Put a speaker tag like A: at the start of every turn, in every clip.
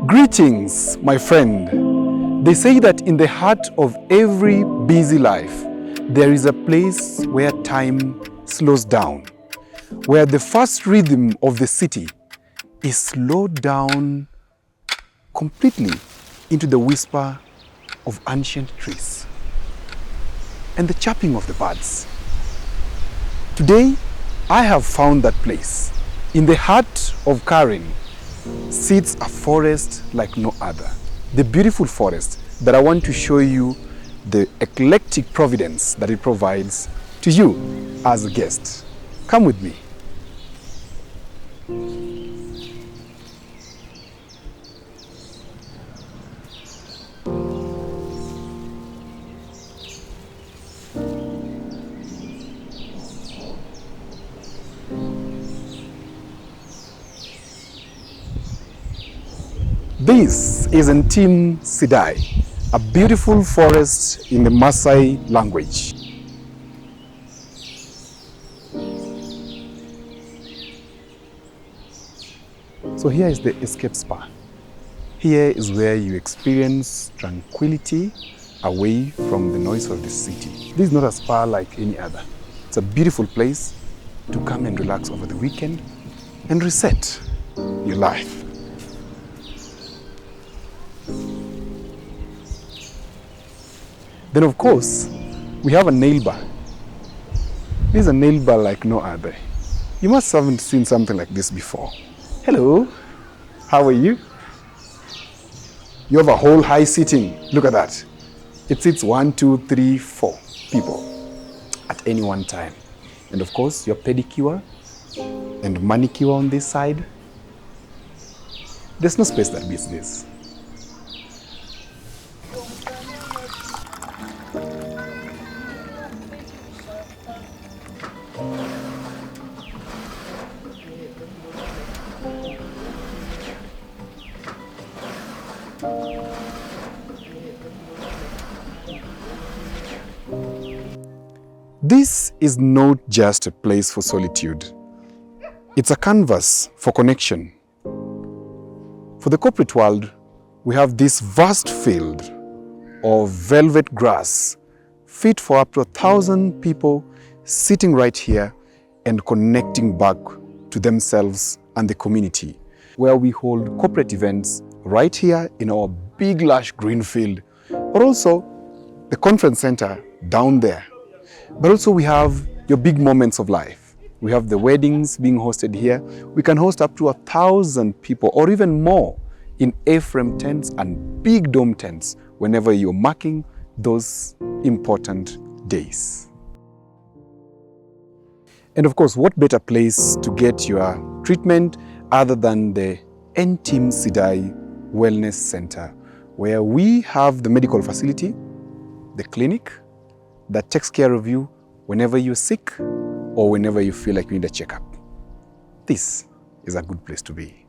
A: Greetings, my friend. They say that in the heart of every busy life, there is a place where time slows down, where the fast rhythm of the city is slowed down completely into the whisper of ancient trees and the chirping of the birds. Today, I have found that place. In the heart of Karen sits a forest like no other. The beautiful forest that I want to show you the eclectic providence that it provides to you as a guest. Come with me. This is Entim Sidai, a beautiful forest in the Maasai language. So here is the escape spa. Here is where you experience tranquility away from the noise of the city. This is not a spa like any other. It's a beautiful place to come and relax over the weekend and reset your life. Then of course, we have a nail bar. This is a nail bar like no other. You must haven't seen something like this before. Hello, how are you? You have a whole high sitting. Look at that. It sits 1, 2, 3, 4 people at any one time. And of course, your pedicure and manicure on this side. There's no space that beats this. This is not just a place for solitude. It's a canvas for connection. For the corporate world, we have this vast field of velvet grass fit for up to 1,000 people sitting right here and connecting back to themselves and the community, where we hold corporate events right here in our big lush green field, but also the conference center down there. But also we have your big moments of life. We have the weddings being hosted here. We can host up to 1,000 people or even more in A-frame tents and big dome tents whenever you're marking those important days. And of course, what better place to get your treatment other than the Entim Sidai Wellness Center, where we have the medical facility, the clinic, that takes care of you whenever you're sick or whenever you feel like you need a checkup. This is a good place to be.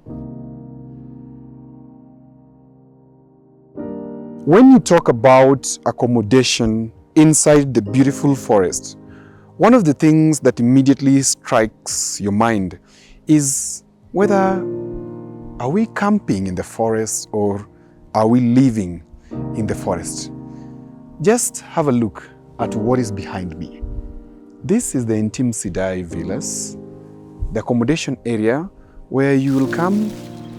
A: When you talk about accommodation inside the beautiful forest, one of the things that immediately strikes your mind is whether are we camping in the forest or are we living in the forest? Just have a look at what is behind me. This is the Entim Sidai Villas, the accommodation area where you will come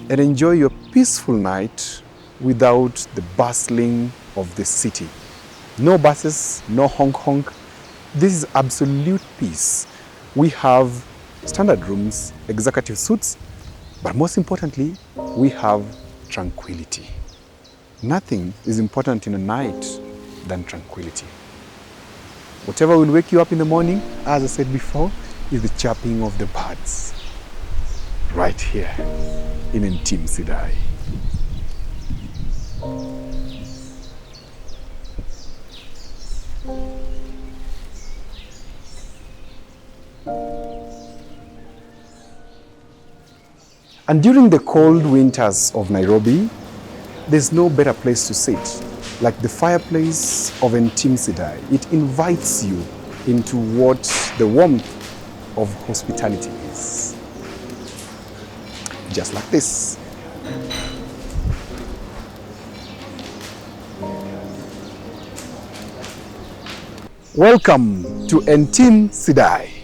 A: and enjoy your peaceful night without the bustling of the city. No buses, no honk. This is absolute peace. We have standard rooms, executive suites, but most importantly, we have tranquility. Nothing is important in a night than tranquility. Whatever will wake you up in the morning, as I said before, is the chirping of the birds. Right here in Entim Sidai. And during the cold winters of Nairobi, there's no better place to sit like the fireplace of Entim Sidai. It invites you into what the warmth of hospitality is. Just like this. Welcome to Entim Sidai.